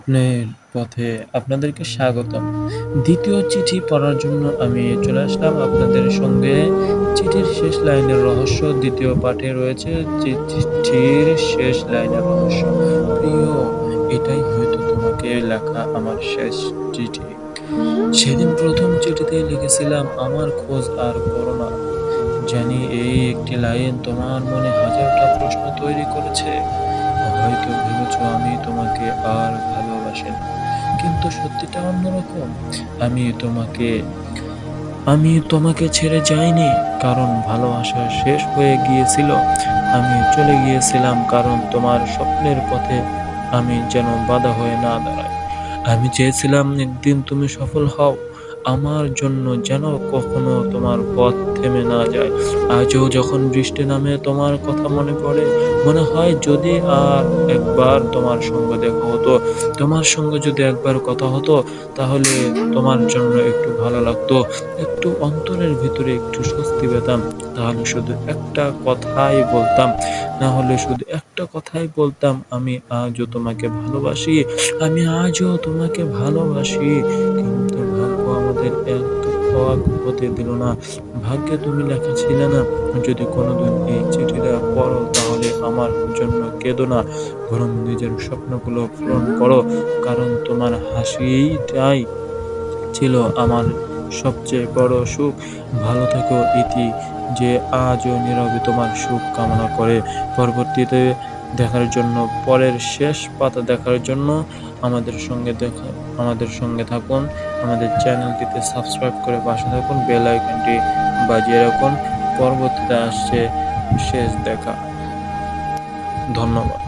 স্বপ্নের পথে আপনাদেরকে স্বাগতম। দ্বিতীয় চিঠি পড়ার জন্য আমি চলে আসলাম আপনাদের সঙ্গে। চিঠির শেষ লাইনের রহস্য দ্বিতীয় পাঠে রয়েছে চিঠির শেষ লাইনের রহস্য। প্রিয়, এটাই হয়তো তোমাকে লেখা আমার শেষ চিঠি। সেদিন প্রথম চিঠিতে লিখেছিলাম, আমার খোঁজ আর করো না। জানি এই একটি লাইন তোমার মনে হাজারটা প্রশ্ন তৈরি করেছে। হয়তো ভেবেছ আমি তোমাকে আর ভালোবাসি না, কিন্তু সত্যিটা অন্যরকম। আমি তোমাকে আমি তোমাকে ছেড়ে যাইনি কারণ ভালোবাসা শেষ হয়ে গিয়েছিল। আমি চলে গিয়েছিলাম কারণ তোমার স্বপ্নের পথে আমি যেন বাধা হয়ে না দাঁড়াই। আমি চেয়েছিলাম একদিন তুমি সফল হও, আমার জন্য যেন কখনো তোমার পথ থেমে না যায়। আজও যখন বৃষ্টি নামে তোমার কথা মনে পড়ে, মনে হয় যদি আর একবার তোমার সঙ্গে দেখা হতো, তোমার সঙ্গে যদি একবার কথা হতো, তাহলে তোমার জন্য একটু ভালো লাগতো, একটু অন্তরের ভিতরে একটু স্বস্তি পেতাম। তাহলে শুধু একটা কথাই বলতাম, না হলে শুধু একটা কথাই বলতাম, আমি আজও তোমাকে ভালোবাসি, আমি আজও তোমাকে ভালোবাসি। কিন্তু ভাগ্য আমাদের এত অবাক হতে দিল না। ভাগ্যে তুমি লেখা ছিলে না। যদি কোনোদিন এই চিঠিটা পড়ো, তাহলে আমার জন্য কেঁদো না, বরং নিজের স্বপ্নগুলো পূরণ করো। কারণ তোমার হাসিটাই ছিল আমার সবচেয়ে বড় সুখ। ভালো থেকো ইতি, যে আজও নীরবে তোমার সুখ কামনা করে। পরবর্তীতে দেখার জন্য, পরের শেষ পাতা দেখার জন্য আমাদের সঙ্গে থাকুন। আমাদের চ্যানেলটিতে সাবস্ক্রাইব করে পাশে থাকুন। বেল আইকনটি বাজিয়ে রাখুন। পরবর্তীতে আসছে শেষ দেখা। ধন্যবাদ।